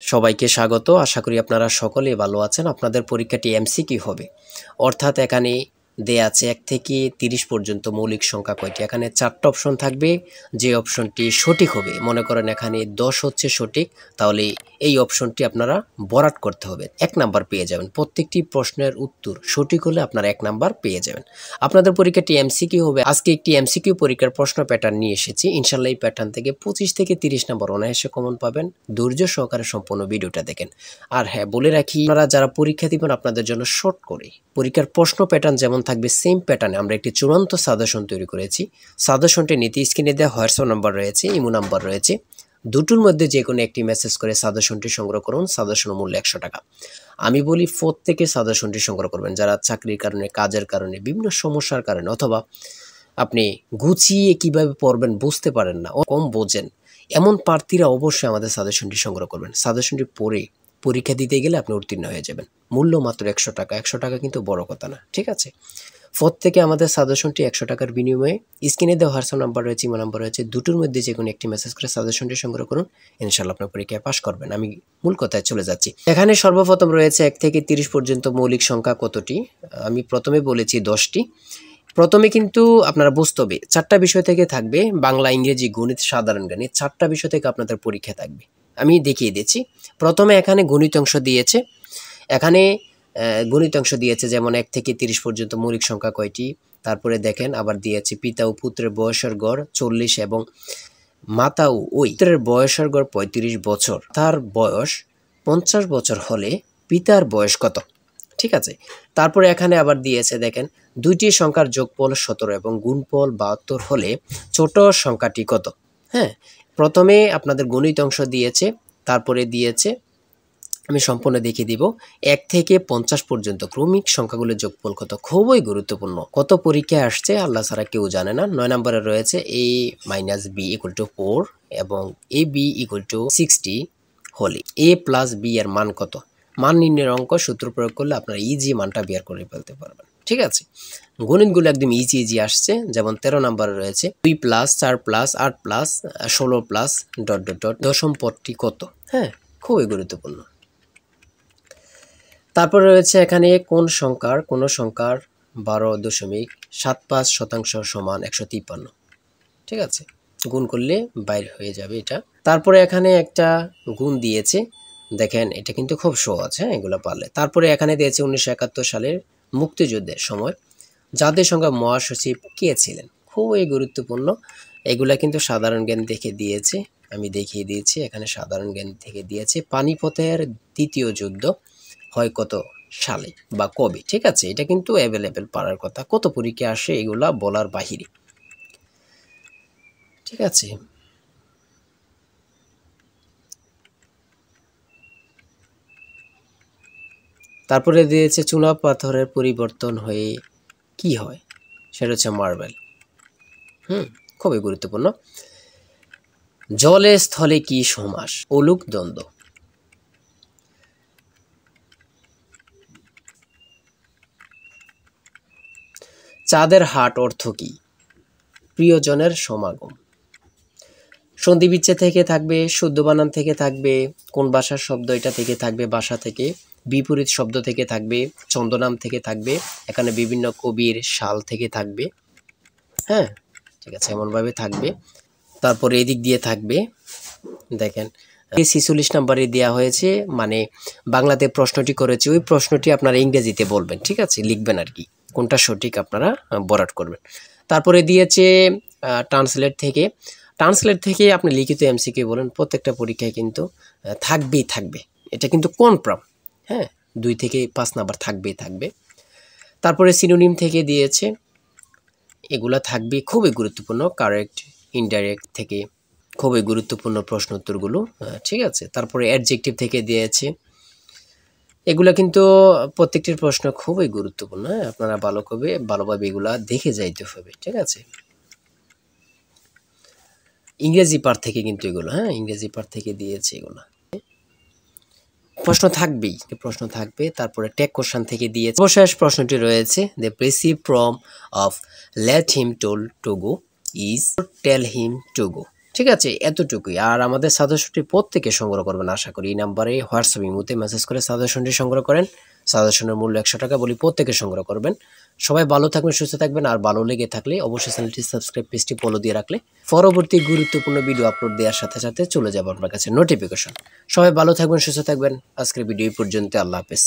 সবাইকে স্বাগত। আশা করি আপনারা সকলেই ভালো আছেন। আপনাদের পরীক্ষাটি এমসিকিউ হবে। অর্থাৎ এখানে দেয়া আছে ১ থেকে ৩০ পর্যন্ত মৌলিক সংখ্যা কয়টি? এখানে ৪টা অপশন থাকবে। যে অপশনটি সঠিক হবে, মনে করেন এখানে ১০ হচ্ছে সঠিক, তাহলে এই অপশনটি আপনারা ভরাট করতে হবে। ১ নাম্বার পেয়ে যাবেন। প্রত্যেকটি প্রশ্নের উত্তর সঠিক হলে আপনারা ১ নাম্বার পেয়ে যাবেন। আপনাদের পরীক্ষাটি এমসিকিউ হবে। আজকে একটি এমসিকিউ পরীক্ষার প্রশ্ন প্যাটার্ন নিয়ে এসেছি। ইনশাআল্লাহ এই প্যাটার্ন থেকে ২৫ থেকে ৩০ নাম্বার অনায়াসে কমন পাবেন। ধৈর্য সহকারে সম্পূর্ণ ভিডিওটা দেখেন। আর হ্যাঁ, বলে রাখি, আপনারা যারা পরীক্ষা দিবেন আপনাদের জন্য শর্ট করে পরীক্ষার প্রশ্ন প্যাটার্ন যেমন থাকবে সেম প্যাটার্নে আমরা একটি চূড়ান্ত সাজেশন তৈরি করেছি। সাজেশনটি নিতে স্ক্রিনে দেওয়া হোয়াটসঅ্যাপ নাম্বার রয়েছে, ইমো নাম্বার রয়েছে। দুটোর মধ্যে যে কোনো একটি মেসেজ করে সাজেশনটি সংগ্রহ করুন। সাজেশন মূল্য ১০০ টাকা। আমি বলি প্রত্যেকে সাজেশনটি সংগ্রহ করবেন, যারা চাকরির কারণে, কাজের কারণে, বিভিন্ন সমস্যার কারণে, অথবা আপনি গুছিয়ে কিভাবে পড়বেন বুঝতে পারেন না, কম বোঝেন, এমন প্রার্থীরা অবশ্যই আমাদের সাজেশনটি সংগ্রহ করবেন। সাজেশনটি পড়ে পরীক্ষা দিতে গেলে আপনি উত্তীর্ণ হয়ে যাবেন। মূল্য মাত্র ১০০ টাকা। ১০০ টাকা কিন্তু বড় কথা না, ঠিক আছে? প্রত্যেকে আমাদের সাজেশনটি ১০০ টাকার বিনিময়ে স্ক্রিনে দেওয়া হোয়াটসঅ্যাপ নাম্বার রয়েছে, ইমো নাম্বার রয়েছে, দুটোর মধ্যে যে কোনো একটি মেসেজ করে সাজেশনটি সংগ্রহ করুন। ইনশাআল্লাহ আপনার পরীক্ষায় পাশ করবেন। আমি মূল কথায় চলে যাচ্ছি। এখানে সর্বপ্রথম রয়েছে ১ থেকে ৩০ পর্যন্ত মৌলিক সংখ্যা কতটি? আমি প্রথমে বলেছি ১০টি। প্রথমে কিন্তু আপনারা বুঝতে হবে ৪টা বিষয় থেকে থাকবে, বাংলা, ইংরেজি, গণিত, সাধারণ জ্ঞান। এই ৪টা বিষয় থেকে আপনাদের পরীক্ষা থাকবে। আমি দেখিয়ে দিচ্ছি। প্রথমে এখানে গণিত অংশ দিয়েছে। এখানে গণিত অংশ দিয়েছে, যেমন ১ থেকে ৩০ পর্যন্ত মৌলিক সংখ্যা কয়টি। তারপরে দেখেন আবার দিয়েছে পিতা ও পুত্রের বয়সের গড় ৪০ এবং মাতা ও ওই পুত্রের বয়সের গড় ৩৫ বছর। তার বয়স ৫০ বছর হলে পিতার বয়স কত? ঠিক আছে। তারপরে এখানে আবার দিয়েছে, দেখেন, দুইটি সংখ্যার যোগফল ১৭ এবং গুণফল ৭২ হলে ছোট সংখ্যাটি কত? হ্যাঁ, প্রথমে আপনাদের গণিত অংশ দিয়েছে, তারপরে দিয়েছে, আমি সম্পূর্ণ দেখিয়ে দিব, ১ থেকে ৫০ পর্যন্ত ক্রমিক সংখ্যাগুলোর যোগফল কত? খুবই গুরুত্বপূর্ণ। কত পরীক্ষায় আসছে আল্লাহ ছাড়া কেউ জানে না। ৯ নম্বরে রয়েছে a - b = 4 এবং ab = 60 হলে a + b এর মান কত? মান নির্ণয়ের অঙ্ক সূত্র প্রয়োগ করলে আপনারা ইজি মানটা বের করে ফেলতে পারবেন। ঠিক আছে? গণিতগুলো একদম ইজি আসছে। যেমন ১৩ নম্বরে রয়েছে ২ + ৪ + ৮ + ১৬ + ... দশম পদটি কত? হ্যাঁ, খুবই গুরুত্বপূর্ণ। তারপরে রয়েছে এখানে কোন সংখ্যার ১২.৭৫% সমান ১৫৩। ঠিক আছে? গুণ করলে বাইর হয়ে যাবে এটা। তারপরে এখানে একটা গুণ দিয়েছে, দেখেন এটা কিন্তু খুব সহজ, হ্যাঁ, এগুলো পারলে। তারপরে এখানে দিয়েছে ১৯৭১ সালের মুক্তিযুদ্ধের সময় জাতির সংঘের মহাসচিব কে ছিলেন? খুবই গুরুত্বপূর্ণ। এগুলা কিন্তু সাধারণ জ্ঞান থেকে দিয়েছে, আমি দেখিয়ে দিয়েছি। এখানে সাধারণ জ্ঞান থেকে দিয়েছে পানিপথের দ্বিতীয় যুদ্ধ হয় কত সালে বা কবে? ঠিক আছে? এটা কিন্তু অ্যাভেলেবেল পারার কথা। কত পরীক্ষা আসে এগুলা বলার বাহিরে। ঠিক আছে? তারপরে দিয়েছে চুনা পাথরের পরিবর্তন হয়ে কি হয়? সেটা হচ্ছে মার্বেল। খুবই গুরুত্বপূর্ণ। জলে স্থলে কি সমাস? অলুক দ্বন্দ্ব। চাঁদের হাট অর্থ কি? প্রিয়জনের সমাগম। সন্ধি বিচ্ছেদ থেকে থাকবে, শুদ্ধ বানান থেকে থাকবে, কোন ভাষার শব্দ এটা থেকে থাকবে, ভাষা থেকে, বিপরীত শব্দ থেকে থাকবে, ছন্দনাম থেকে থাকবে, এখানে বিভিন্ন কবির সাল থেকে থাকবে। হ্যাঁ, ঠিক আছে, এমনভাবে থাকবে। তারপরে এদিক দিয়ে থাকবে, দেখেন ৪৬ নম্বরে দেওয়া হয়েছে, মানে বাংলাতে প্রশ্নটি করেছে, ওই প্রশ্নটি আপনারা ইংরেজিতে বলবেন। ঠিক আছে? লিখবেন আর কি, কোনটা সঠিক আপনারা ভরাট করবেন। তারপরে দিয়েছে ট্রান্সলেট থেকে আপনি লিখিত এমসিকিউ বলেন। প্রত্যেকটা পরীক্ষায় কিন্তু থাকবে। এটা কিন্তু কনফার্ম। হ্যাঁ, ২ থেকে ৫ নাম্বার থাকবে। তারপরে সিনোনিম থেকে দিয়েছে, এগুলা থাকবে, খুবই গুরুত্বপূর্ণ। কারেক্ট, ইনডাইরেক্ট থেকে খুবই গুরুত্বপূর্ণ প্রশ্ন উত্তরগুলো। ঠিক আছে? তারপরে অ্যাডজেক্টিভ থেকে দিয়েছে। এগুলা কিন্তু প্রত্যেকটির প্রশ্ন খুবই গুরুত্বপূর্ণ। হ্যাঁ, আপনারা ভালোভাবে এগুলা দেখে যাইতে হবে। ঠিক আছে? ইংরেজি পার্ট থেকে কিন্তু এগুলো, হ্যাঁ, ইংরেজি পার্ট থেকে দিয়েছে এগুলো। প্রশ্ন থাকবে। তারপরে টেক কোশ্চেন থেকে দিয়েছে। সর্বশেষ প্রশ্নটি রয়েছে, the passive form of let him toll to go is tell him to go. ঠিক আছে, এতটুকুই। আর আমাদের সাজেশনটি প্রত্যেকে সংগ্রহ করবেন আশা করি। এই নাম্বারে হোয়াটসঅ্যাপ ইমোতে মেসেজ করে সাজেশনটি সংগ্রহ করেন। সাজেশনের মূল্য 100 টাকা, বলি প্রত্যেকে সংগ্রহ করবেন। সবাই ভালো থাকবেন, সুস্থ থাকবেন। আর ভালো লেগে থাকলে অবশ্যই চ্যানেলটি সাবস্ক্রাইব, পেজটি ফলো দিয়ে রাখলে পরবর্তী গুরুত্বপূর্ণ ভিডিও আপলোড দেওয়ার সাথে সাথে চলে যাবে আপনার কাছে নোটিফিকেশন। সবাই ভালো থাকবেন, সুস্থ থাকবেন। আজকের ভিডিও এই পর্যন্ত। আল্লাহ হাফেজ।